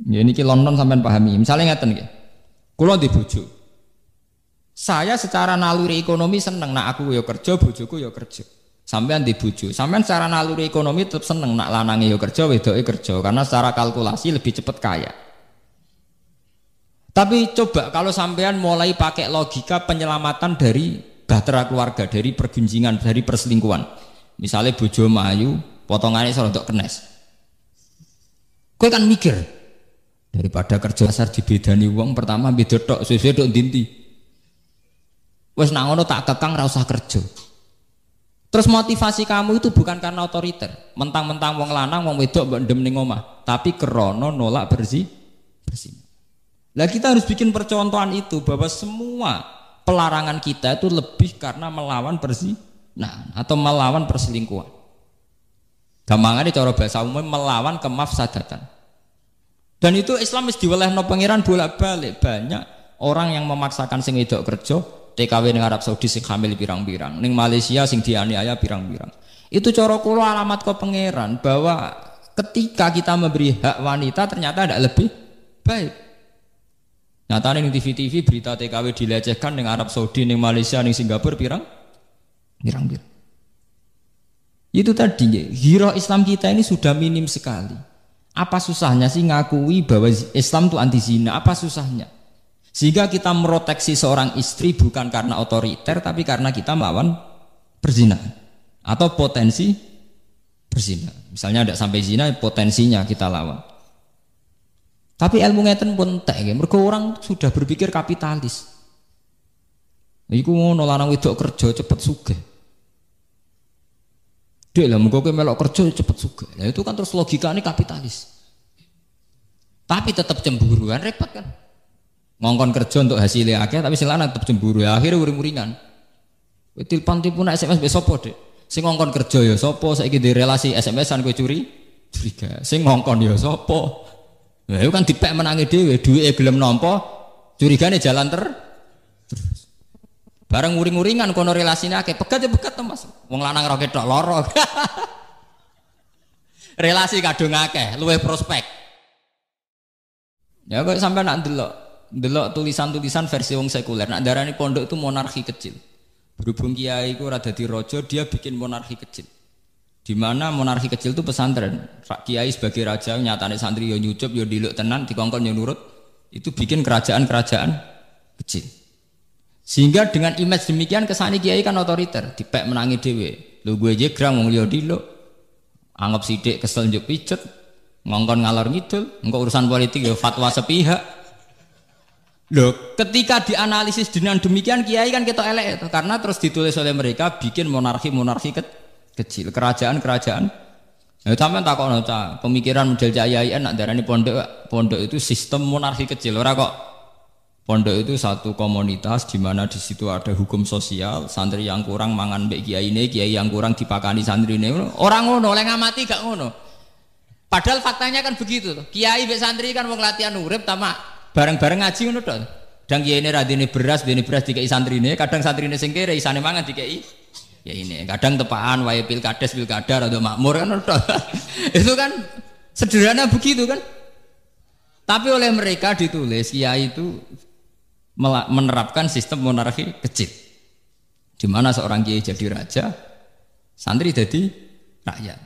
Ya niki London sampean pahami. Misalnya ngeten nggih. Kula di bojo. Saya secara naluri ekonomi seneng nak aku ya kerja, bojoku ya kerja. Sampean di bojo, sampean secara naluri ekonomi tetap seneng nak lanange ya kerja, wedoke kerja karena secara kalkulasi lebih cepat kaya. Tapi coba kalau sampean mulai pakai logika penyelamatan dari bahtera keluarga, dari pergunjingan, dari perselingkuhan. Misalnya bojo mayu, potongannya serodok kenes. Kowe kan mikir daripada kerja dasar dibedani wong pertama beda tok, suwe-suwe tok dinti. Wes nak ngono tak kekang ra usah kerja. Terus motivasi kamu itu bukan karena otoriter, mentang-mentang wong lanang wong wedok mbok ndem ning omah, tapi krana nolak bersih. Lah kita harus bikin percontohan itu bahwa semua pelarangan kita itu lebih karena melawan atau melawan perselingkuhan. Gampangane cara bahasa umum melawan kemafsadatan. Dan itu Islam wis diwelehno pangeran bolak-balik. Banyak orang yang memaksakan sing wedok kerja, TKW ning Arab Saudi sing hamil pirang-pirang, ning Malaysia sing dianiaya pirang-pirang. Itu cara kula alamat ke pangeran bahwa ketika kita memberi hak wanita ternyata tidak lebih baik. Nyatane ning TV-TV berita TKW dilecehkan ning Arab Saudi, ning Malaysia, ning Singapura pirang-pirang. Itu tadi hero Islam kita ini sudah minim sekali. Apa susahnya sih ngakui bahwa Islam itu anti zina? Apa susahnya? Sehingga kita meroteksi seorang istri bukan karena otoriter, tapi karena kita melawan perzinahan atau potensi berzina. Misalnya tidak sampai zina, potensinya kita lawan. Tapi ilmu ngeten pun entek, mergo orang sudah berpikir kapitalis. Iku ngono lanang wedok kerja cepet sugih. Dek lah muga kowe melok kerja cepet sugih. Lah itu kan terus logikane kapitalis. Tapi tetap cemburu kan repot kan. Ngongkon kerja untuk hasilnya akeh tapi sing lanang tetap cemburu. Ya akhirnya uring-uringan. Kowe tilpon nak SMS mbek sapa, Dek? Sing ngongkon kerja ya sapa? Saiki di relasi SMS-an kowe curiga. Sing ngongkon ya sapa? Lah itu kan dipek menangi dhewe, duwike gelem nampa, curigane jalan terus. Bareng uring-uringan kono relasine akeh, pegat ya pegat to Mas. Wong lanang ra ketok lara. Relasi kadung akeh, luwih prospek. Ya kok sampai nak delok tulisan-tulisan versi wong sekuler, nak darani pondok itu monarki kecil. Berhubung kiai iku ora dadi raja, dia bikin monarki kecil. Di mana monarki kecil itu pesantren. Kiai sebagai raja nyatane santri yo nyucup yo diluk tenan dikongkon yo nurut. Itu bikin kerajaan-kerajaan kecil. Sehingga dengan image demikian kesane kiai kan otoriter, dipek menangi dhewe. Lho gue jegrang wong liya diluk. Anggap sithik kesel njuk pijet, ngongkon ngalor ngidul, engko urusan politik ya fatwa sepihak. Loh, ketika dianalisis dengan demikian kiai kan ketok elek itu karena terus ditulis oleh mereka bikin monarki kecil, kerajaan. Ya sampean takokno cah, pemikiran model Cak Yayan nak darani pondok itu sistem monarki kecil. Ora kok pondok itu satu komunitas di mana di situ ada hukum sosial, santri yang kurang mangan mbek kiai yang kurang dipakani santrine. Orang ngono, oleh ngamati gak ngono. Padahal faktanya kan begitu tuh. Kiai mbek santri kan wong latihan urip tamak bareng-bareng ngaji ngono tok. Kadang kiai ini radine beras dikei santrine, kadang santrine sing kere isane mangan dikei ya ini. Kadang tepaan wae pilkada rada makmur kan tok. Itu kan sederhana begitu kan. Tapi oleh mereka ditulis kiai itu menerapkan sistem monarki kecil di mana seorang kiai jadi raja, santri jadi rakyat.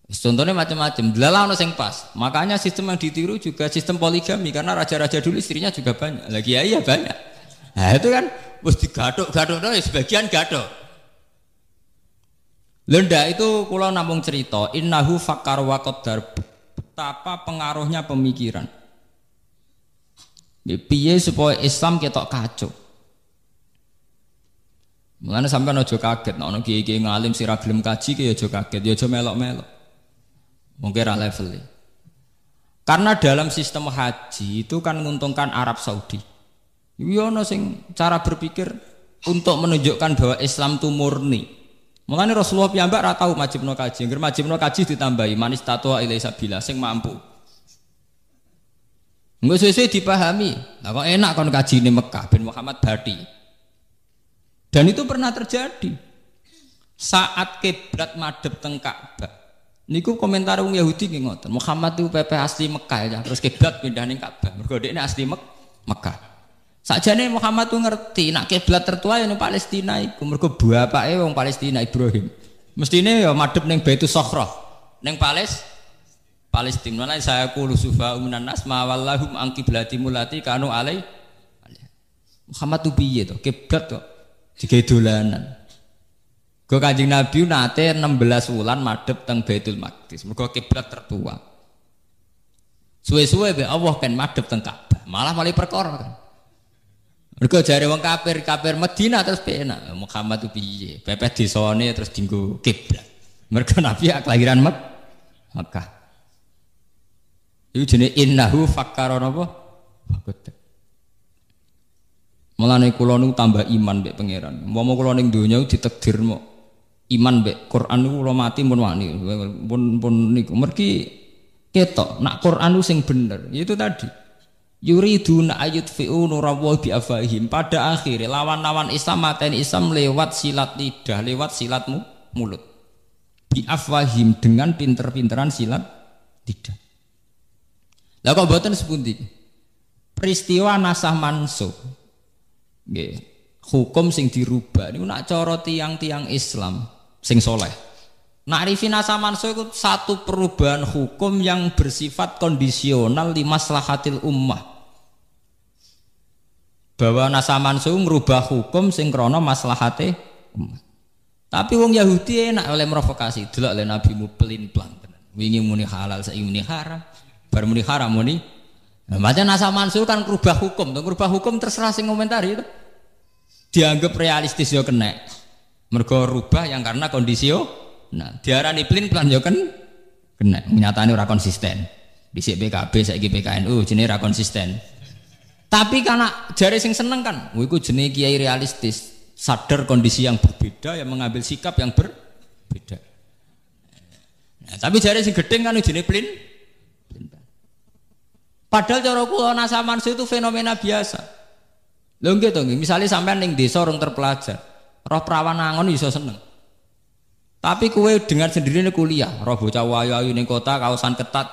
Contohnya macam-macam, delalah sing pas. Makanya sistem yang ditiru juga sistem poligami karena raja-raja dulu istrinya juga banyak. Lagi kiai ya banyak. Nah itu kan wis digaduk-gaduk sebagian gaduk. Lenda itu kula namung cerita, innahu fakar wa qaddar, betapa pengaruhnya pemikiran. Piye supaya Islam ketok kacau. Mulane sampean aja kaget nek ana kiai-kiai ngalim sira gelem kaji ki aja kaget, ya aja melok-melok. Mungkin ra level. Karena dalam sistem haji itu kan menguntungkan Arab Saudi. Yo ono sing cara berpikir untuk menunjukkan bahwa Islam itu murni. Mulane Rasulullah piyambak ra tau majibno kaji, ngger majibno kaji ditambahi manis tatwa ilai sabila sing mampu. Enggak sesuai dipahami. Lah kok enak kon kaji ini Mekah bin Muhammad Bati. Dan itu pernah terjadi. Saat kiblat madhep teng Ka'bah. Niku komentar wong Yahudi nggih ngoten. Muhammad itu pepe asli Mekah ya, terus kiblat pindah ning Ka'bah. Mergo dekne asli Mekah. Sakjane Muhammad tuh ngerti nek kiblat tertua ya ning Palestina iku. Mergo bapake wong Palestina Ibrahim. Mestine ya madhep ning Baitus Sokhrah. Ning Palestina. Lan saya qulu sufa minan nas ma wallahum an qiblati mulati kanu alai. Muhammad tuh piye to? Kiblat kok digawe dolanan. Go Kanjeng Nabi nate 16 wulan madhep teng Baitul Maqdis. Mergo kiblat tertua. Suwe-suwe be Allah kan madhep teng Ka'bah. Malah perkara kan. Mergo jare wong kafir Madinah terus penak. Muhammad ku piye? Pepeh desane terus dienggo kiblat. Mergo Nabi kelahiran Mekah. Iku jenenge innahu fakkara napa? Fakut. Mulane kula niku tambah iman mbek pangeran. Umpama kula ning donya ditakdir mo iman mbek Quran niku kula mati pun wani. Pun niku mergi ketok nak Quran niku sing bener. Itu tadi. Yuriduna ayutfi'u nurallahi bi afahim. Pada akhirnya lawan-lawan Islam mateni Islam lewat silat lidah, lewat silat mulut. Bi afahim dengan pinter-pinteran silat lidah. Lah kok mboten sepundi? Peristiwa nasah mansuh. Nggih, hukum sing dirubah niku nak cara tiang-tiang Islam sing soleh. Nak arifin nasah mansuh itu satu perubahan hukum yang bersifat kondisional li maslahatil ummah. Bahwa nasah mansuh merubah hukum sing krana maslahate ummah. Tapi wong Yahudi enak oleh provokasi, delok oleh nabimu pelin-pelan tenan. Wingi muni halal, saiki muni haram, bar muni haram muni. Nah, macam nasah mansuh kan merubah hukum, merubah hukum terserah sing komentari itu. Dianggap realistis yo kena. Mergo rubah yang karena kondisio. Nah, diarani pelin-pelan yo kan kena. Nyatane ora konsisten. Dhisik PKB saiki PKNU jenenge ora konsisten. Tapi karena jare sing seneng kan, iku jenenge kiai realistis, sadar kondisi yang berbeda yang mengambil sikap yang berbeda. Nah, tapi jare sing gedeng kan jenenge pelin. Padahal cara kula nasah mansuh itu fenomena biasa. Lho nggih to nggih, misale sampean ning desa orang terpelajar, roh perawan angon iso seneng. Tapi kowe dengan sendirinya kuliah, roh bocah wayu-ayu ning kota kaosan ketat,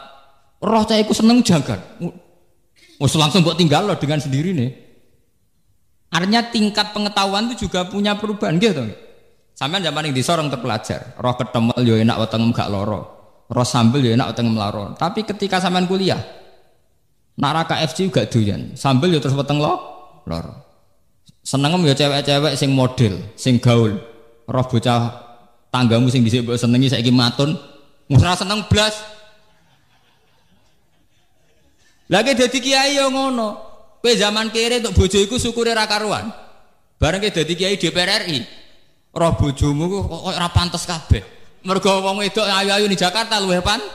roh cah iku seneng jagan. Wes langsung mbok tinggal loh dengan sendirinya. Artinya tingkat pengetahuan itu juga punya perubahan nggih to nggih. Sampean zaman ning desa orang terpelajar, roh ketemel yo enak weteng gak loro. Roh sambel yo enak weteng melaro. Tapi ketika sampean kuliah, nak KFC juga doyan, sambel yo terus weteng loro. Senengem ya cewek-cewek sing model, sing gaul. Roh bocah tanggamu sing dhisik mbok senengi saiki matun, ora seneng blas. Lagi dadi kiai yo ngono. Kowe zaman kere untuk bojo iku syukure ra karuan. Bareng ke dadi kiai DPR RI. Roh bojomu kok ora pantes kabeh. Mergo wong wedok ayu-ayu di Jakarta luwih pantes.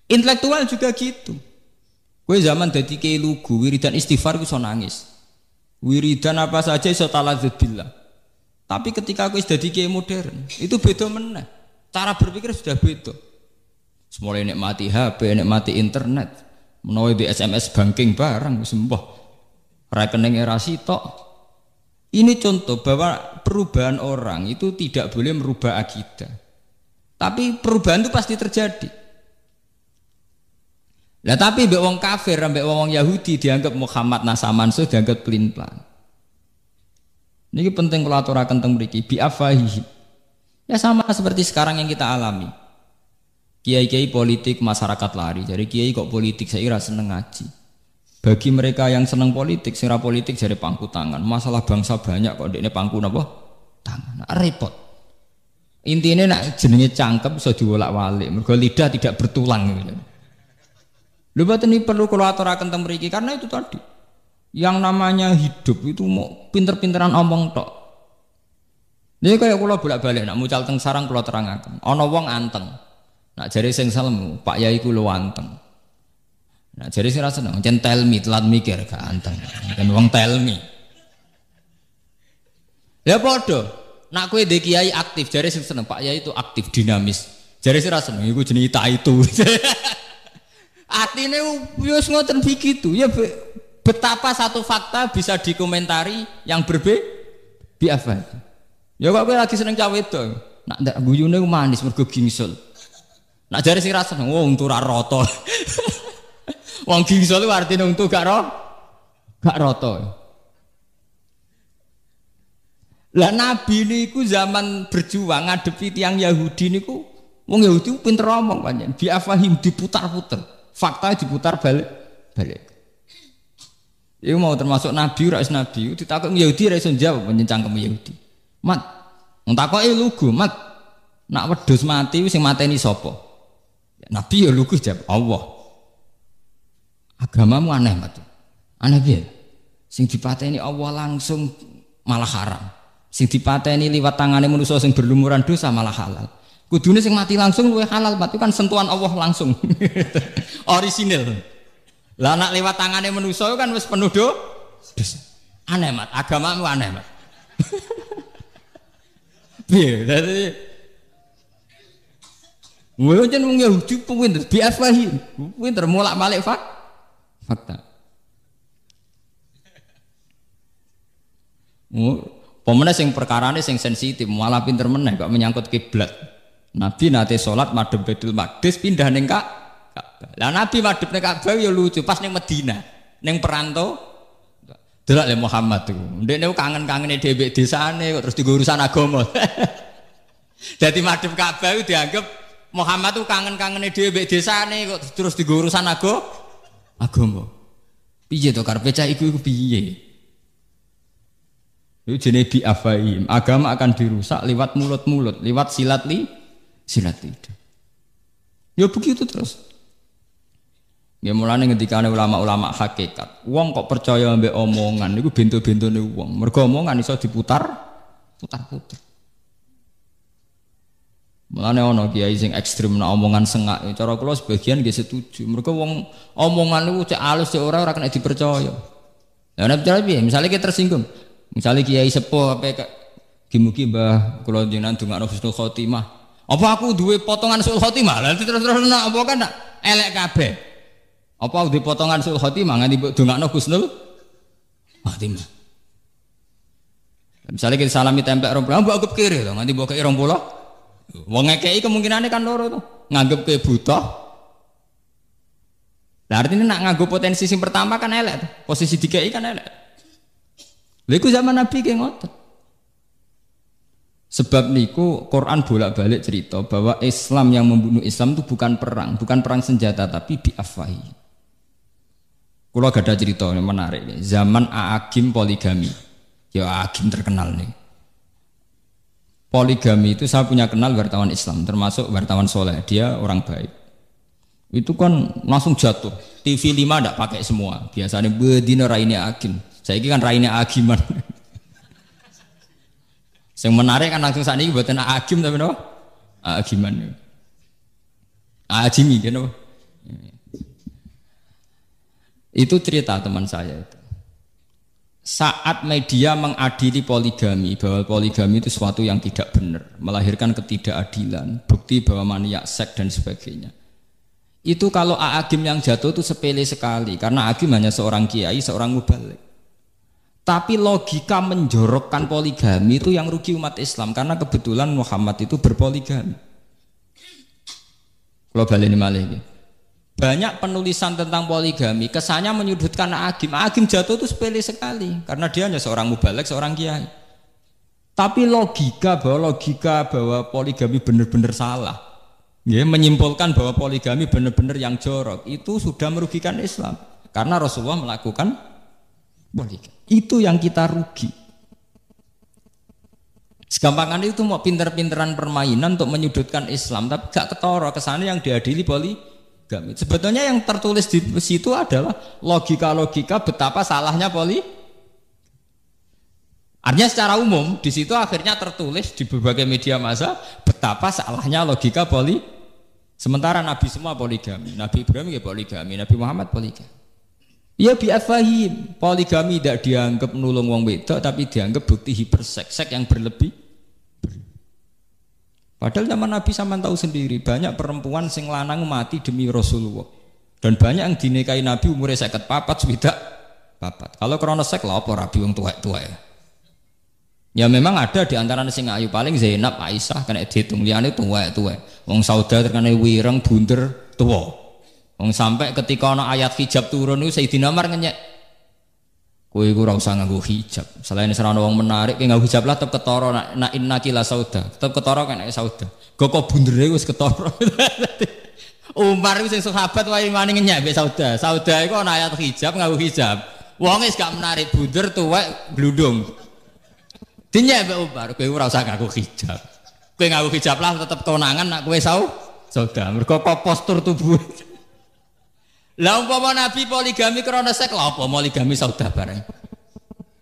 Intelektual juga gitu. Kowe zaman dadi kiai lugu, wiridan istighfar iso nangis. Wiridan apa saja iso taladzud billah. Tapi ketika kowe dadi kiai modern, itu beda meneh. Cara berpikir sudah beda. Semulai nikmati HP, nikmati internet, menawa di SMS banking barang wis mbah. Rekening era sitok. Ini contoh bahwa perubahan orang itu tidak boleh merubah akidah. Tapi perubahan itu pasti terjadi. Lah tapi mbek wong kafir, mbek wong Yahudi dianggap Muhammad nasah mansuh dianggap pelin-pelan. Niki penting kula aturaken teng mriki bi afahi. Ya sama seperti sekarang yang kita alami. Kiai-kiai politik masyarakat lari. Jadi kiai kok politik saya kira seneng ngaji. Bagi mereka yang seneng politik, sira politik jadi pangku tangan. Masalah bangsa banyak kok dekne pangku napa? Tangan. Nah, repot. Intinya nak jenenge cangkem iso diwolak-walik. Mergo lidah tidak bertulang gitu. Lho boten iki perlu kula aturaken teng mriki karena itu tadi. Yang namanya hidup itu mau pinter-pinteran omong tok. Jadi kayak kula bolak-balik nak mucal teng sarang kula terangaken. Ana wong anteng. Nak jari sing salemu, Pak Yai ku lu anteng. Nak jari sing ra seneng, jen tell me telat mikir gak anteng. Kan wong tell me. Ya padha. Nak kowe ndek kiai aktif, jari sing seneng Pak Yai itu aktif, dinamis. Jari sing ra seneng iku jenenge tak itu. Artine wis ngoten begitu. Ya betapa satu fakta bisa dikomentari yang berbeda. Biasa. Ya kok kowe lagi seneng cah wedok. Nak ndak guyune manis mergo gingsul. Nak jare sing rasa wong untu ra rata. Wong gingsul ku artine untu gak rata. Lah Nabi niku zaman berjuang ngadepi tiang Yahudi niku wong Yahudi pinter omong pancen. Biafahim diputar-putar. Fakta diputar balik. Iku mau termasuk Nabi ora is Nabi. Ditakok Yahudi ra iso jawab mencangkem Yahudi. Mat, ntakoke lugu, Mat. Nak wedhus mati sing mateni sapa? Nabi ya lugu jawab Allah. Agamamu aneh, Mat. Aneh piye? Sing dipateni Allah langsung malah haram. Sing dipateni liwat tangane manusa sing berlumuran dosa malah halal. Kudune sing mati langsung luwih halal, Mat. Itu kan sentuhan Allah langsung. Orisinil. Lah nak lewat tangane manusa kan wis penuh dosa. Aneh, Mat. Agamamu aneh, Mat. Piye? Dadi wong jen wong Yahudi pinter biafahi. Pinter molak-malik fakta. Pemene sing perkarane sing sensitif malah pinter meneh kok menyangkut kiblat. Nabi nate salat madhep Baitul Maqdis pindah ning Ka'bah. Lah Nabi madhep ning Ka'bah ya lucu pas ning Madinah, ning perantau delok le Muhammad iku. Ndekne kangen-kangene dhewe desane kok terus digo urusan agama. Dadi madhep Ka'bah itu dianggap Muhammad tuh kangen-kangene dhewe desane kok terus digo urusan agama. Piye to karepe cah iku piye? Itu jenis bi'afaim. Agama akan dirusak lewat mulut-mulut, lewat silat lidah. Ya begitu terus. Ya mulane ketika ulama-ulama hakikat, wong kok percaya mbek omongan niku bento-bentone wong. Mergo omongan iso putar. Mulane ana kiai sing ekstrem nek omongan sengak. Cara kula sebagian nggih setuju. Mergo wong omongan niku cek alus cek ora kena dipercaya. Lah nek percaya piye? Misale kita tersinggung. Misalnya kiai sepuh apa mugi Mbah kula jenengan ndongakno husnul khotimah. Apa aku duwe potongan husnul khotimah? Lah terus nak apa kan nak elek kabeh. Apa aku duwe potongan husnul khotimah nganti mbok ndongakno husnul khotimah. Misalnya kita salami templek 20, mbok anggap kiri to nganti mbok kei 20. Wong ngekeki kemungkinane kan loro to. Nganggep ke buta. Lah artinya nak nganggo potensi sing pertama kan elek to. Posisi dikei kan elek. Lha zaman Nabi ki ngoten. Sebab niku Quran bolak-balik cerita bahwa Islam yang membunuh Islam itu bukan perang senjata tapi bi'afwahi. Kula gadah cerita yang menarik nih. Zaman A'agim poligami. Ya A'agim terkenal nih. Poligami itu saya punya kenal wartawan Islam termasuk wartawan soleh, dia orang baik. Itu kan langsung jatuh. TV 5 ndak pakai semua. Biasanya bedino raine A'agim. Saiki kan raine agiman. Yang menarik kan langsung saat ini buatan agim tapi no agiman. Agimi kan no. Itu cerita teman saya itu. Saat media mengadili poligami bahwa poligami itu sesuatu yang tidak benar, melahirkan ketidakadilan, bukti bahwa maniak seks dan sebagainya. Itu kalau agim yang jatuh itu sepele sekali karena agim hanya seorang kiai, seorang mubalik. Tapi logika menjorokkan poligami itu yang rugi umat Islam karena kebetulan Muhammad itu berpoligami. Kalau balik ini malih. Banyak penulisan tentang poligami kesannya menyudutkan Agim. Agim jatuh itu sepele sekali karena dia hanya seorang mubalek, seorang kiai. Tapi logika bahwa poligami benar-benar salah. Ya, menyimpulkan bahwa poligami benar-benar yang jorok itu sudah merugikan Islam karena Rasulullah melakukan poligami. Itu yang kita rugi. Segampangan itu mau pinter-pinteran permainan untuk menyudutkan Islam, tapi gak ketara kesana yang diadili poligami. Sebetulnya yang tertulis di situ adalah logika-logika betapa salahnya poligami. Artinya secara umum di situ akhirnya tertulis di berbagai media massa betapa salahnya logika poligami. Sementara Nabi semua poligami, Nabi Ibrahim ya poligami, Nabi Muhammad poligami. Ya bi'afahim, poligami tidak dianggap nulung wong wedok tapi dianggap bukti hiperseks, seks yang berlebih. Padahal zaman Nabi sampean tahu sendiri, banyak perempuan sing lanang mati demi Rasulullah. Dan banyak yang dinikahi Nabi umurnya 54, 54. Kalau krana seks lha apa rabi wong tuwek-tuwek. Ya memang ada di antara sing ayu paling Zainab, Aisyah kena dihitung liyane tuwek-tuwek. Wong Sauda terkena wireng bunder tuwa. Wong sampai ketika ana ayat hijab turun niku Sayyidina Umar ngenyek. Kowe iku ora usah nganggo hijab. Selain serana wong menarik kowe nganggo hijab lah tetep ketara nak innaki la Sauda. Tetep ketara kena Sauda. Kok bundere wis ketara. Umar iku sing sahabat wae wani ngenyek mbek Sauda. Sauda iku ana ayat hijab nganggo hijab. Wong wis gak menarik bunder tuwek glundung. Dinyek mbek Umar, kowe ora usah nganggo hijab. Kowe nganggo hijab lah tetep kewenangan nak kowe Sauda. Mergo postur tubuh. Lah umpama Nabi poligami krana seks lha apa poligami Sauda bareng.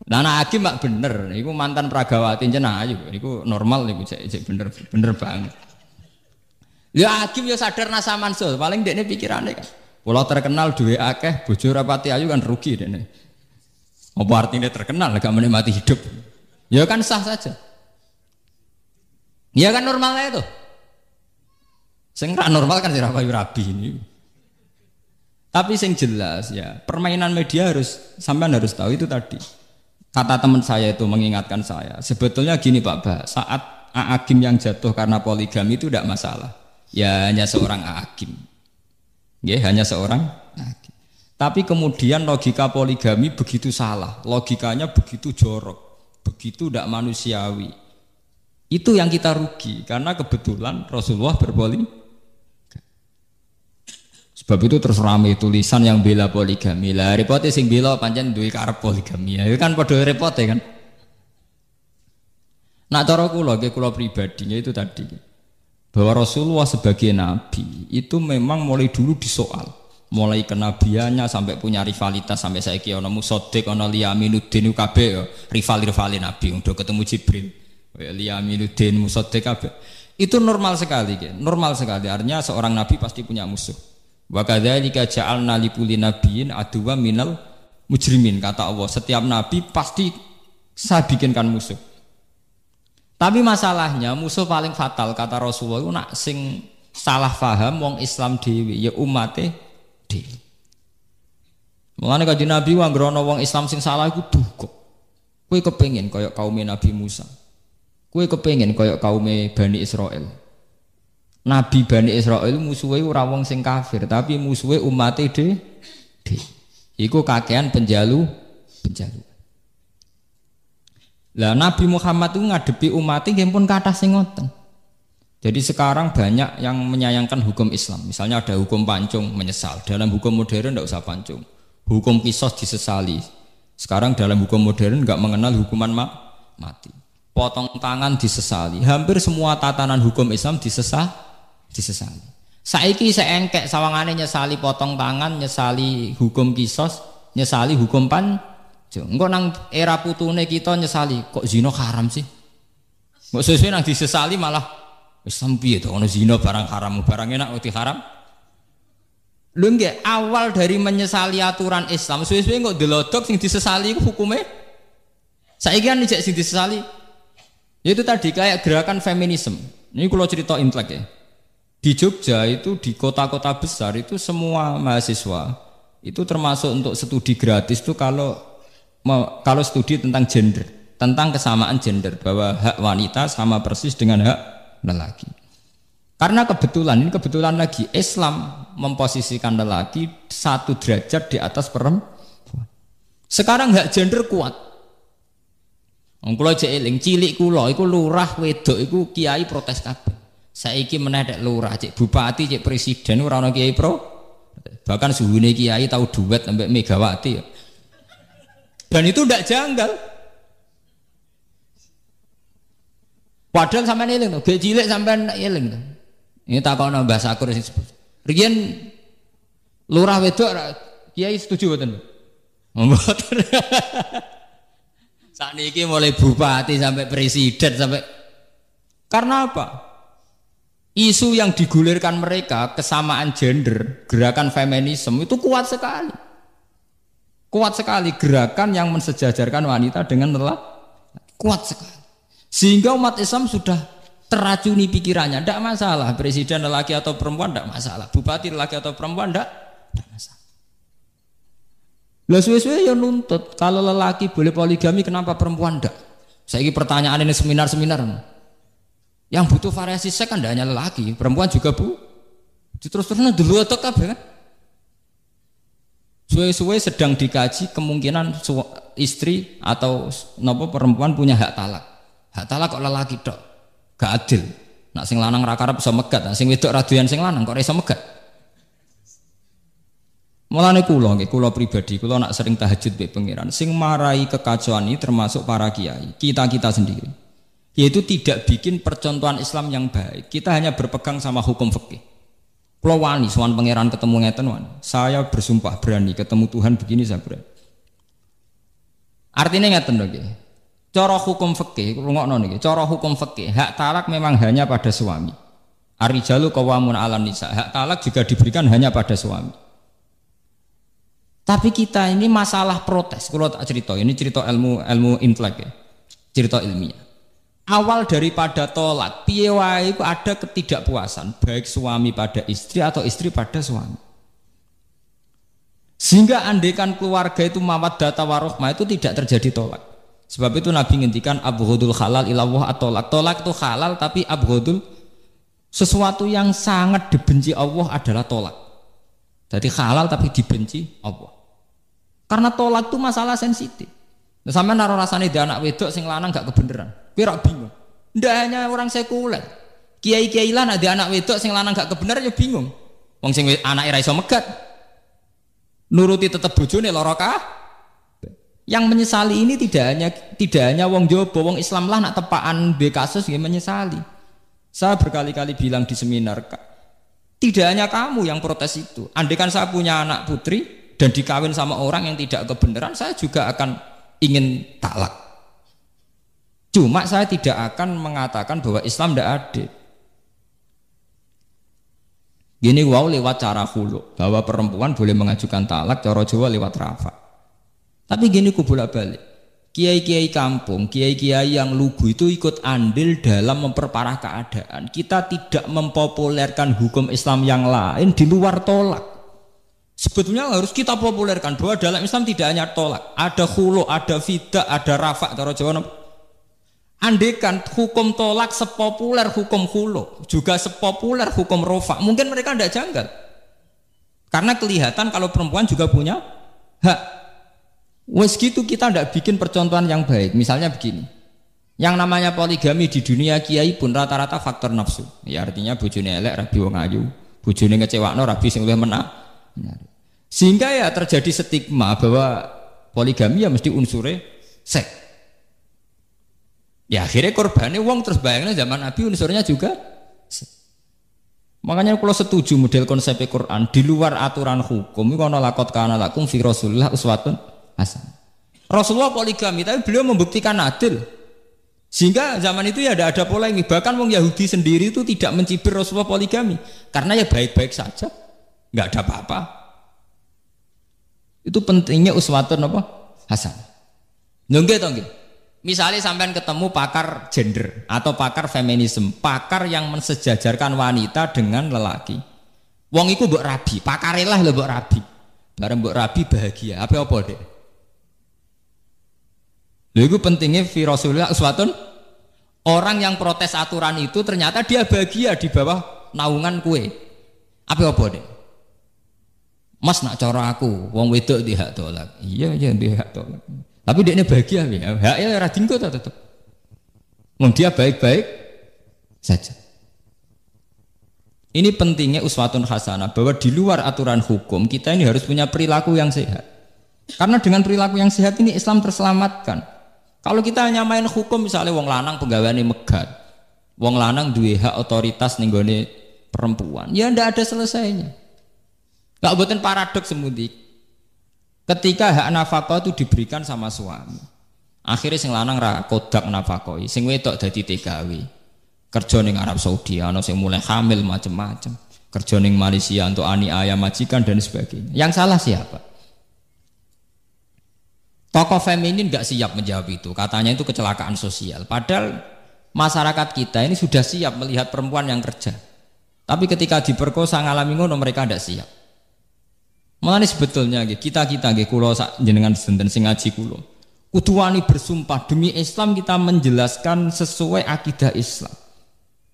Lah anak Hakim mak bener, niku mantan Pragawati jeneng ayu, niku normal niku cek bener banget. Ya Hakim ya sadar nasa mansul, paling dekne pikirane kan. Kula terkenal duwe akeh, bojo rapati ayu kan rugi dekne. Apa artinya terkenal gak menikmati hidup? Ya kan sah saja. Ya kan normalnya itu. Sing ra normal kan ora payu rabi ini. Tapi sing jelas ya, permainan media sampean harus tahu itu tadi. Kata teman saya itu mengingatkan saya, sebetulnya gini Pak Bah, saat Agim yang jatuh karena poligami itu tidak masalah. Ya hanya seorang Agim. Ya, hanya seorang Agim. Tapi kemudian logika poligami begitu salah, logikanya begitu jorok, begitu tidak manusiawi. Itu yang kita rugi karena kebetulan Rasulullah berpoligami. Sebab itu terus rame tulisan yang bela poligami. Lah repotnya sing bela pancen duwe karep poligami. Ya kan padha repote kan. Nah cara kula pribadinya itu tadi bahwa Rasulullah sebagai nabi itu memang mulai dulu disoal. Mulai kenabiannya sampai punya rivalitas sampai saiki ana Musaddiq ana Liyaminuddin kabeh ya rival-rivali nabi udah ketemu Jibril. Liyaminuddin Musaddiq kabeh. Itu normal sekali kan. Normal sekali artinya seorang nabi pasti punya musuh. Wa kadzalika ja'alna likulli nabiyyin aduwwan minal mujrimin kata Allah setiap nabi pasti saya bikinkan musuh. Tapi masalahnya musuh paling fatal kata Rasulullah itu nak sing salah paham wong Islam dhewe ya umate dhewe. Mulane kanjeng Nabi anggere ana wong Islam sing salah iku duka. Kowe kepengin kaya kaum Nabi Musa. Kowe kepengin kaya kaum Bani Israel. Nabi Bani Israel musuhe ora wong sing kafir, tapi musuhe umate dhewe. Iku kakean penjalu. Lah Nabi Muhammad itu ngadepi umat nggih pun kathah sing ngoten. Jadi sekarang banyak yang menyayangkan hukum Islam. Misalnya ada hukum pancung menyesal. Dalam hukum modern tidak usah pancung. Hukum kisos disesali. Sekarang dalam hukum modern enggak mengenal hukuman mati. Potong tangan disesali. Hampir semua tatanan hukum Islam disesali. Saiki seengkek sawangane nyesali potong tangan, nyesali hukum kisos, nyesali hukum pancung. Engko nang era putune kita nyesali kok zina haram sih. Kok sesuai nang disesali malah Islam piye to ono zina barang haram, barang enak uti haram. Lho nggih awal dari menyesali aturan Islam suwe-suwe kok delodok sing disesali iku hukume. Saiki kan jek sing disesali. Itu tadi kayak gerakan feminisme. Ini kalau cerita intelek ya. Di Jogja itu di kota-kota besar itu semua mahasiswa itu termasuk untuk studi gratis itu kalau studi tentang gender, tentang kesamaan gender bahwa hak wanita sama persis dengan hak lelaki. Karena kebetulan lagi Islam memposisikan lelaki 1 derajat di atas perempuan. Sekarang hak gender kuat. Kula jek eling cilik kula iku lurah wedok iku kiai protes kabeh. Saiki meneh nek lurah cek bupati cek presiden ora ana kiai pro. Bahkan suhune kiai tahu duet sampai Megawati ya. Dan itu ndak janggal. Padahal sampean eling to, gek cilik sampean eling to. Ini takono Mbah Sakur sing sebut. Riyen lurah wedok kiai setuju mboten? Mboten. Sakniki mulai bupati sampai presiden sampai karena apa? Isu yang digulirkan mereka kesamaan gender, gerakan feminisme itu kuat sekali. Kuat sekali gerakan yang mensejajarkan wanita dengan lelaki. Kuat sekali. Sehingga umat Islam sudah teracuni pikirannya, tidak masalah presiden lelaki atau perempuan, tidak masalah. Bupati lelaki atau perempuan, tidak masalah. Lah suwe-suwe ya nuntut kalau lelaki boleh poligami kenapa perempuan tidak? Saiki pertanyaan ini seminar-seminar. Yang butuh variasi seks kan tidak hanya lelaki, perempuan juga bu. Terus-terusnya dulu atau kabeh kan? Suwe-suwe sedang dikaji kemungkinan istri atau nopo perempuan punya hak talak. Hak talak kok lelaki tok, gak adil. Nak sing lanang ra karep iso megat, nak sing wedok ra doyan sing lanang kok ora iso megat. Mulane kula pribadi, kula nak sering tahajud mbek pangeran, sing marai kekacauan ini termasuk para kiai, kita sendiri. Yaitu tidak bikin percontohan Islam yang baik. Kita hanya berpegang sama hukum fikih. Kula wani sowan pangeran ketemu ngeten wani. Saya bersumpah berani ketemu Tuhan begini saya berani. Artinya ngeten lho nggih. Cara hukum fikih, rungokno niki, cara hukum fikih, hak talak memang hanya pada suami. Ar-rijalu qawwamun 'alan nisa. Hak talak juga diberikan hanya pada suami. Tapi kita ini masalah protes. Kalau tak cerita, ini cerita ilmu intelek ya, cerita ilmiah. Awal daripada tolak, piye wae itu ada ketidakpuasan, baik suami pada istri atau istri pada suami. Sehingga andekan keluarga itu mawaddah warahmah itu tidak terjadi tolak. Sebab itu Nabi ngendikan abghadul halal ilallah at-tolak. Tolak itu halal tapi abghadul sesuatu yang sangat dibenci Allah adalah tolak. Jadi halal tapi dibenci Allah. Karena tolak itu masalah sensitif. Nah, sampai naruh rasanya di anak wedok sing lanang gak kebenaran. Kira bingung. Ndak hanya orang sekuler. Kiai-kiai lan ada anak wedok sing lanang gak kebenaran ya bingung. Wong sing anake ra iso megat. Nuruti tetep bojone lara kabeh. Yang menyesali ini tidak hanya wong Jawa, wong Islam lah nak tepaan be kasus nggih menyesali. Saya berkali-kali bilang di seminar, tidak hanya kamu yang protes itu. Andaikan saya punya anak putri dan dikawin sama orang yang tidak kebenaran, saya juga akan ingin talak. Cuma saya tidak akan mengatakan bahwa Islam tidak adil. Gini wow lewat cara khulu, bahwa perempuan boleh mengajukan talak, cara Jawa lewat rafa. Tapi gini ku bolak-balik. Kiai-kiai kampung, kiai-kiai yang lugu itu ikut andil dalam memperparah keadaan. Kita tidak mempopulerkan hukum Islam yang lain di luar tolak. Sebetulnya harus kita populerkan bahwa dalam Islam tidak hanya tolak, ada khulu, ada fidah, ada rafa. Cara Jawa andekan hukum tolak sepopuler hukum khulu, juga sepopuler hukum rafa, mungkin mereka tidak janggal. Karena kelihatan kalau perempuan juga punya hak. Wes gitu kita tidak bikin percontohan yang baik. Misalnya begini, yang namanya poligami di dunia kiai pun rata-rata faktor nafsu. Ya artinya bojone elek rabi wong ayu, bojone ngecewakno rabi sing luwih menang. Sehingga ya terjadi stigma bahwa poligami ya mesti unsure seks. Ya akhirnya korbannya wong terus bayangnya zaman Nabi unsurnya juga seks. Makanya kalau setuju model konsep Quran di luar aturan hukum itu ana laqad kana lakum fi Rasulillah uswatun hasanah. Rasulullah poligami tapi beliau membuktikan adil. Sehingga zaman itu ya ada polemik. Bahkan wong Yahudi sendiri itu tidak mencibir Rasulullah poligami karena ya baik-baik saja, nggak ada apa-apa. Itu pentingnya uswatun apa? Hasan. Nggih to nggih. Misalnya sampean ketemu pakar gender atau pakar feminisme, pakar yang mensejajarkan wanita dengan lelaki. Wong iku mbok rabi, pakare lah lho mbok rabi. Bareng mbok rabi bahagia. Apa deh? Lha iku pentingnya fi Rasulillah uswatun. Orang yang protes aturan itu ternyata dia bahagia di bawah naungan kue. Apa deh? Mas nak cara aku, wong wedok di hak tolak. Iya di hak tolak. Tapi dia bahagia ya. Haknya ora dinggo ta tetep. Wong dia baik-baik saja. Ini pentingnya uswatun hasanah bahwa di luar aturan hukum kita ini harus punya perilaku yang sehat. Karena dengan perilaku yang sehat ini Islam terselamatkan. Kalau kita hanya main hukum misalnya wong lanang penggaweane megat, wong lanang duwe hak otoritas ning gone perempuan, ya ndak ada selesainya. Gak buatin paradoks semudik. Ketika hak nafkah itu diberikan sama suami, akhirnya sing lanang ra kodak nafkah, sing wedok dadi TKW. Kerja ning Arab Saudi, ana sing mulai hamil macam-macam. Kerja ning Malaysia untuk aniaya majikan dan sebagainya. Yang salah siapa? Tokoh feminin gak siap menjawab itu. Katanya itu kecelakaan sosial. Padahal masyarakat kita ini sudah siap melihat perempuan yang kerja. Tapi ketika diperkosa ngalami ngono mereka tidak siap. Mulane sebetulnya kita kulo jenengan senten sing ngaji kulo Kudu wani bersumpah demi Islam kita menjelaskan sesuai akidah Islam.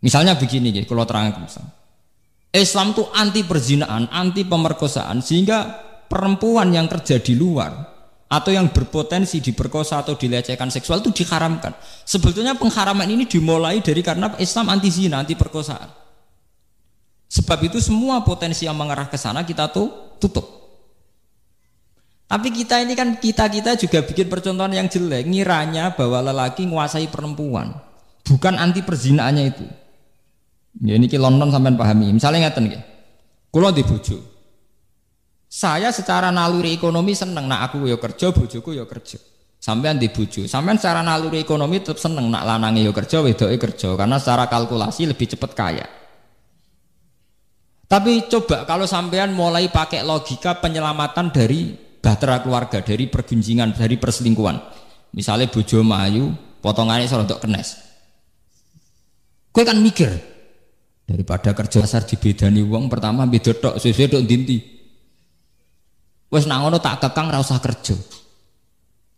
Misalnya begini nggih, kula terangkan misal. Islam itu anti perzinaan, anti pemerkosaan, sehingga perempuan yang kerja di luar atau yang berpotensi diperkosa atau dilecehkan seksual itu diharamkan. Sebetulnya pengharaman ini dimulai dari karena Islam anti zina, anti perkosaan. Sebab itu semua potensi yang mengarah ke sana kita tuh tutup. Tapi kita ini kan kita juga bikin percontohan yang jelek, ngiranya bahwa lelaki menguasai perempuan, bukan anti perzinaannya itu. Ya ini London sampean pahami. Misalnya ngeten nggih. Kula di bojo. Saya secara naluri ekonomi seneng nak aku ya kerja, bojoku ya kerja. Sampean di bojo, sampean secara naluri ekonomi tetap seneng nak lanange ya kerja, wedoke kerja karena secara kalkulasi lebih cepat kaya. Tapi coba kalau sampean mulai pakai logika penyelamatan dari bahtera keluarga, dari pergunjingan, dari perselingkuhan. Misalnya bojo mayu, potongannya serodok kenes. Kowe kan mikir, daripada kerja dasar dibedani wong pertama beda tok, sesuai tok dinti. Wes nang ngono tak kekang ra usah kerja.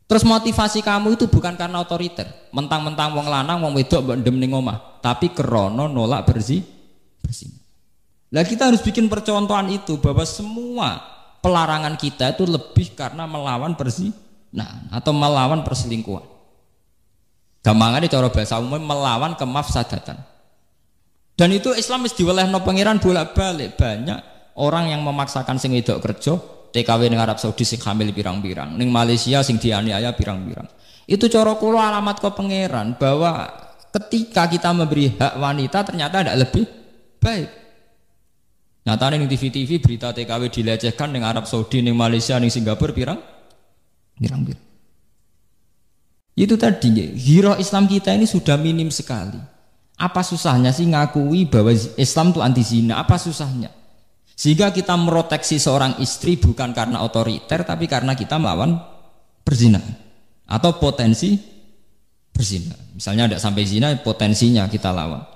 Terus motivasi kamu itu bukan karena otoriter, mentang-mentang wong lanang wong wedok mbok ndem ning omah, tapi krana nolak bersih. Lah kita harus bikin percontohan itu bahwa semua pelarangan kita itu lebih karena melawan perzinahan atau melawan perselingkuhan. Gampangannya cara bahasa umum melawan kemafsadatan. Dan itu Islam mesti diwelehno pangeran bolak-balik. Banyak orang yang memaksakan sing wedok kerja, TKW ning Arab Saudi sing hamil pirang-pirang, ning Malaysia sing dianiaya pirang-pirang. Itu cara kula alamat ke pangeran bahwa ketika kita memberi hak wanita ternyata tidak lebih baik. Nyatane ning TV-TV berita TKW dilecehkan ning Arab Saudi, ning Malaysia, ning Singapura pirang. Itu tadi hero Islam kita ini sudah minim sekali. Apa susahnya sih ngakui bahwa Islam itu anti zina? Apa susahnya? Sehingga kita meroteksi seorang istri bukan karena otoriter tapi karena kita melawan perzinahan atau potensi berzina. Misalnya tidak sampai zina, potensinya kita lawan.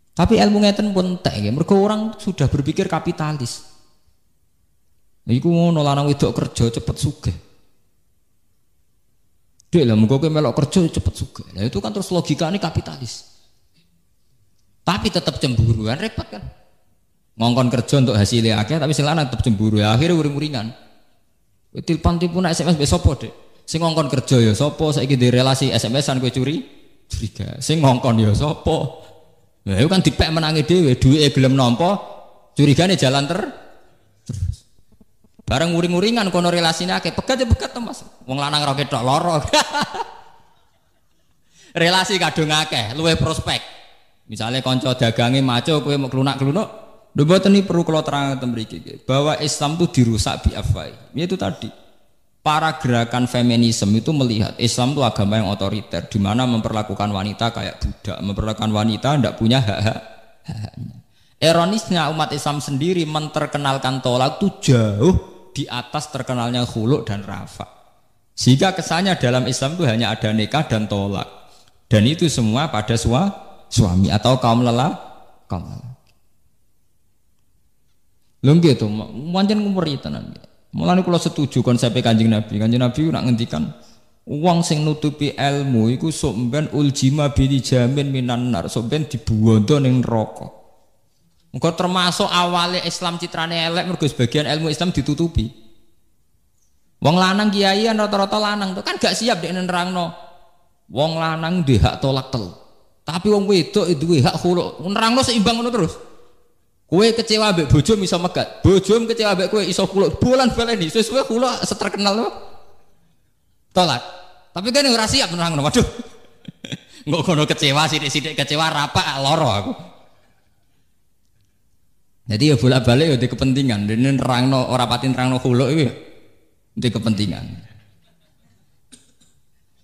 Tapi ilmu ngeten pun entek nggih, mergo orang sudah berpikir kapitalis. Iku ngono lanang wedok kerja cepet sugih. Dek lah muga kowe melok kerja cepet sugih. Nah itu kan terus logikane kapitalis. Tapi tetap cemburuan repot kan. Ngongkon kerja untuk hasilnya akeh tapi sing lanang tetap cemburu. Ya, akhirnya uring-uringan. Tilpon SMS mbek sapa, Dek? Sing ngongkon kerja ya sapa? Saiki di relasi SMS-an kowe curiga. Sing ngongkon ya sapa? Nah, itu kan dipek menangi dhewe, duwike gelem nampa, curigane jalan terus. Bareng uring-uringan kono relasine akeh, pegat to Mas. Wong lanang ra ketok lara. Relasi kadung akeh, luwih prospek. Misalnya kanca dagange maco kowe mau klunak-klunuk, lho mboten iki perlu kula terangaken mriki bahwa Islam itu dirusak bi afwai. Itu tadi. Para gerakan feminisme itu melihat Islam itu agama yang otoriter, di mana memperlakukan wanita kayak budak, memperlakukan wanita tidak punya hak-haknya. Ironisnya umat Islam sendiri menterkenalkan tolak itu jauh di atas terkenalnya khulu dan rafa. Sehingga kesannya dalam Islam itu hanya ada nikah dan tolak, dan itu semua pada suami atau kaum lelaki. Lho gitu, pancen ngumuri tenan. Mulane kula setuju konsep Kanjeng Nabi. Kanjeng Nabi nak ngendikan wong sing nutupi ilmu iku sok mben uljima bil jamin minan nar, sok ben dibuwonto ning neraka. Muga termasuk awale Islam citrane elek mergo sebagian ilmu Islam ditutupi. Wong lanang kiai rata-rata lanang tuh kan gak siap dek nerangno. Wong lanang duwe hak tolak telu. Tapi wong wedok duwe hak khulu. Nerangno seimbang ngono terus. Kowe kecewa mbek bojo iso megat, bojomu kecewa mbek kowe iso kuluk. Bulan-baleni sesuai kuluk seterkenal lho. Tolak. Tapi kan ora siap nerangno. Waduh. Engko kono kecewa sithik-sithik kecewa rapak lara aku. Jadi ya bolak-balik ya di kepentingan. Dene nerangno ora pati nerangno kuluk iki di kepentingan.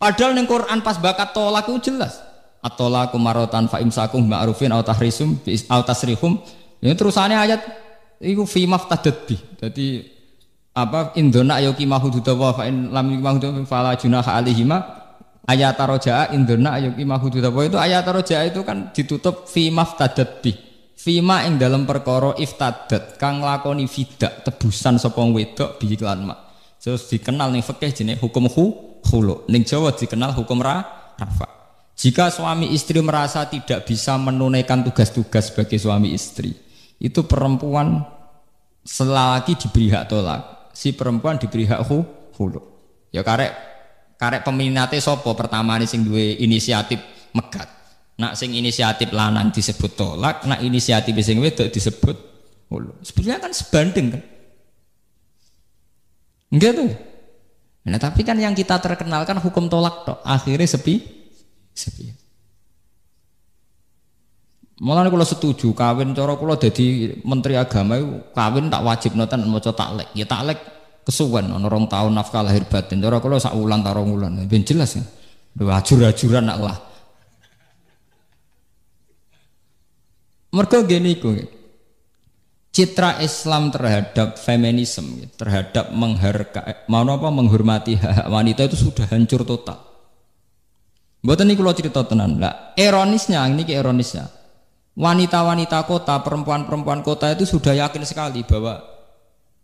Padahal ning Quran pas bakat tolak itu jelas. At-talaqu maratan fa imsakum ma'rufin aw tahrisum aw tasrihum. Ini terusannya ayat itu fi maftadat bi. Jadi apa indona ayuki mahududawa fa in lam yumahudu fala junaha alaihima ayat roja'a indona ayuki mahududawa itu ayat roja'a itu kan ditutup fi maftadat bi. Fima ing dalam perkara iftadat kang lakoni fidak tebusan sapa wedok bi iklan mak. Terus dikenal ning fikih jenenge hukum khulu. Ning Jawa dikenal hukum rafa. Jika suami istri merasa tidak bisa menunaikan tugas-tugas sebagai suami istri, itu perempuan selagi diberi hak tolak, si perempuan diberi hak khulu. Ya karek peminate sapa pertama nih sing duwe inisiatif megat. Nak sing inisiatif lanang disebut tolak, nak inisiatif sing wedok disebut khulu. Sebetulnya kan sebanding kan. Enggak tuh. Nah, tapi kan yang kita terkenalkan hukum tolak tok, akhirnya sepi. Malah kalau setuju kawin cara kula dadi menteri agama kawin tak wajib noten maca taklek. Ya taklek kesuwen ana 2 tahun nafkah lahir batin. Cara kula sak wulan ta 2 wulan. Ben jelas ya. Ajur-ajuran nak lah. Mergo ngene iku. Citra Islam terhadap feminisme, terhadap menghormati hak wanita itu sudah hancur total. Mboten niku kula cerita tenan. Lah, ironisnya wanita-wanita kota, perempuan-perempuan kota itu sudah yakin sekali bahwa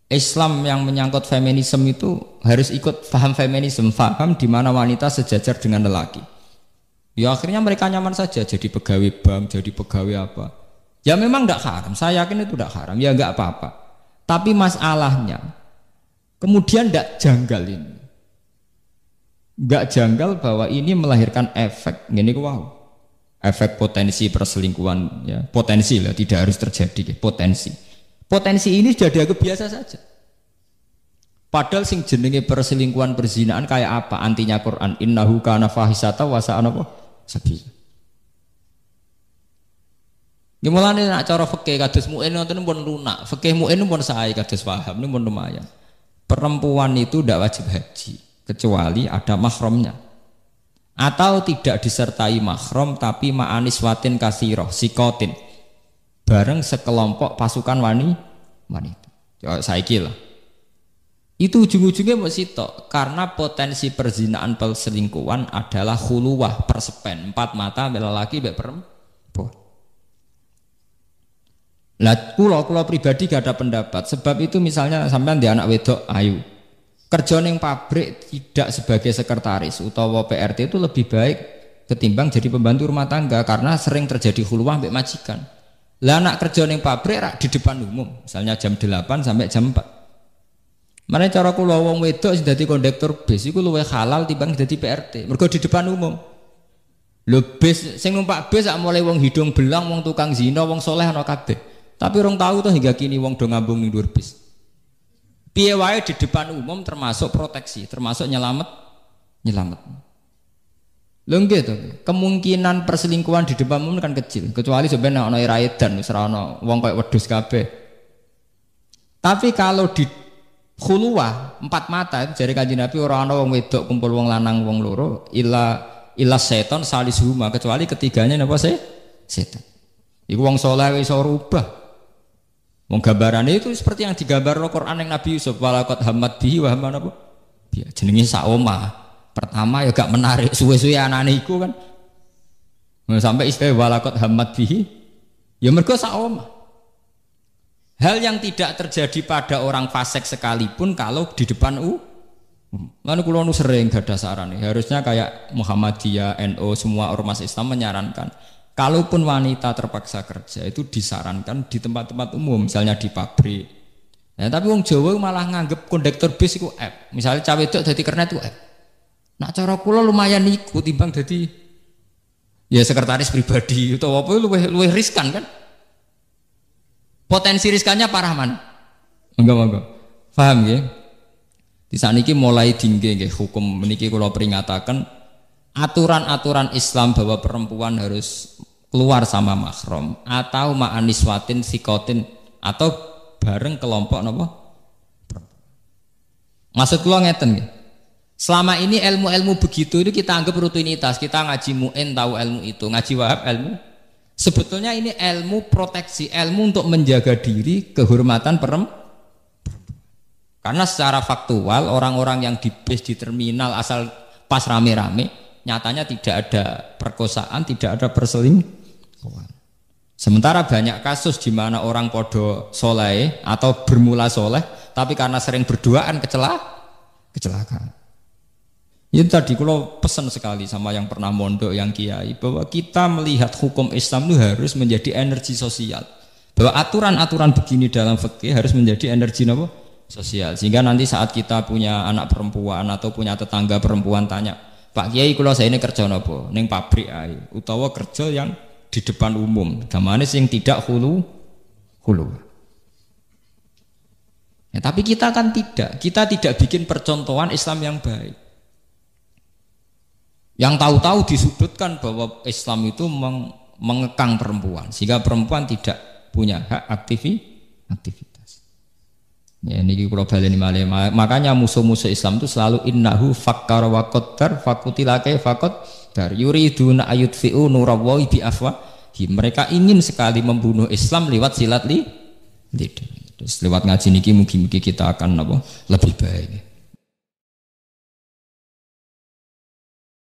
Islam yang menyangkut feminisme itu harus ikut paham feminisme, paham di mana wanita sejajar dengan lelaki. Ya akhirnya mereka nyaman saja jadi pegawai bank, jadi pegawai apa. Ya memang tidak haram, saya yakin itu tidak haram, ya enggak apa-apa. Tapi masalahnya kemudian tidak janggal ini. Enggak janggal bahwa ini melahirkan efek gini wow. Efek potensi perselingkuhan ya, potensi lah tidak harus terjadi potensi. Potensi ini sudah dianggap biasa saja. Padahal sing jenenge perselingkuhan perzinaan kayak apa antinya Quran innahu kana fahisata wa sa'ana apa sabi. Gimana nak cara fikih kados muin nonton pun lunak, fikih muin pun sae kados paham ini pun lumayan. Perempuan itu tidak wajib haji kecuali ada mahramnya atau tidak disertai mahram tapi ma'aniswatin kasiroh sikotin bareng sekelompok pasukan wanita. Ya saiki lah. Itu ujung-ujungnya mau sitok karena potensi perzinaan perselingkuhan adalah khuluwah persepen 4 mata lelaki mbek perempuan. Lah kula pribadi gak ada pendapat sebab itu misalnya sampean di anak wedok ayu kerja ning pabrik tidak sebagai sekretaris utawa PRT itu lebih baik ketimbang jadi pembantu rumah tangga karena sering terjadi khuluwah mbek majikan. Lah anak kerja ning pabrik rak di depan umum, misalnya jam 8 sampai jam 4. Mane cara kula wong wedok sing dadi kondektur bis iku luwih halal timbang dadi PRT. Mergo di depan umum. Lho bis sing numpak bis sak mulai wong hidung belang, wong tukang zina, wong soleh ana kabeh. Tapi orang tahu tuh hingga kini wong do ngambung ning dhuwur bis. Piye wae di depan umum termasuk proteksi, termasuk nyelamet. Lho nggih to, kemungkinan perselingkuhan di depan umum kan kecil, kecuali sebenarnya ana era edan wis ora ana wong koyo wedhus kabeh. Tapi kalau di khuluwah 4 mata jare Kanjeng Nabi ora ana wong wedok kumpul wong lanang wong loro illa seton salisuhuma kecuali ketiganya napa setan. Iku wong saleh iso rubah. Wong gambarane itu seperti yang digambar no Quran yang Nabi Yusuf walaqad hammat bihi wa hamman apa? Biya jenenge sak omah. Pertama ya gak menarik suwe-suwe anane iku kan. Sampai istilah walaqad hammat bihi ya mergo sak omah. Hal yang tidak terjadi pada orang fasik sekalipun kalau di depan lalu kula nu sering gadah sarane. Harusnya kayak Muhammadiyah, NU semua ormas Islam menyarankan kalaupun wanita terpaksa kerja itu disarankan di tempat-tempat umum, misalnya di pabrik. Ya, tapi wong Jawa malah nganggep kondektur bis iku F. Misalnya cawe wedok dadi kernet itu F. Nak cara kula lumayan iku timbang dadi ya sekretaris pribadi utawa apa luwih riskan kan. Potensi riskannya parah man. Monggo. Paham nggih? Di saniki mulai tinggi nggih hukum meniki kula peringataken aturan-aturan Islam bahwa perempuan harus keluar sama mahram atau ma'aniswatin sikotin atau bareng kelompok napa? Maksud kula ngeten nggih. Selama ini ilmu-ilmu begitu itu kita anggap rutinitas, kita ngaji mu'in tahu ilmu itu, ngaji wahab ilmu. Sebetulnya ini ilmu proteksi, ilmu untuk menjaga diri, kehormatan perempuan. Karena secara faktual orang-orang yang di bis di terminal asal pas rame-rame nyatanya tidak ada perkosaan, tidak ada perselingkuhan. Sementara banyak kasus di mana orang podo soleh atau bermula soleh, tapi karena sering berduaan kecelakaan. Itu tadi kalau pesan sekali sama yang pernah mondok, yang kiai, bahwa kita melihat hukum Islam itu harus menjadi energi sosial. Bahwa aturan-aturan begini dalam fikih harus menjadi energi apa? Sosial. Sehingga nanti saat kita punya anak perempuan atau punya tetangga perempuan tanya, Pak Kiai kalau saya ini kerja apa? Neng pabrik ae, utawa kerja yang di depan umum. Gamane sing tidak hulu. Ya, tapi kita kan tidak. Kita tidak bikin percontohan Islam yang baik. Yang tahu-tahu disudutkan bahwa Islam itu mengekang perempuan sehingga perempuan tidak punya hak aktivitas. Ya ini kalau baleni malih. Makanya musuh-musuh Islam itu selalu innahu fakkar wa qaddar fakutilake dar yuriduna ayutfi'u nurallahi bi afwahi. Mereka ingin sekali membunuh Islam lewat silat lidah. Terus lewat ngaji niki mugi-mugi kita akan lebih baik.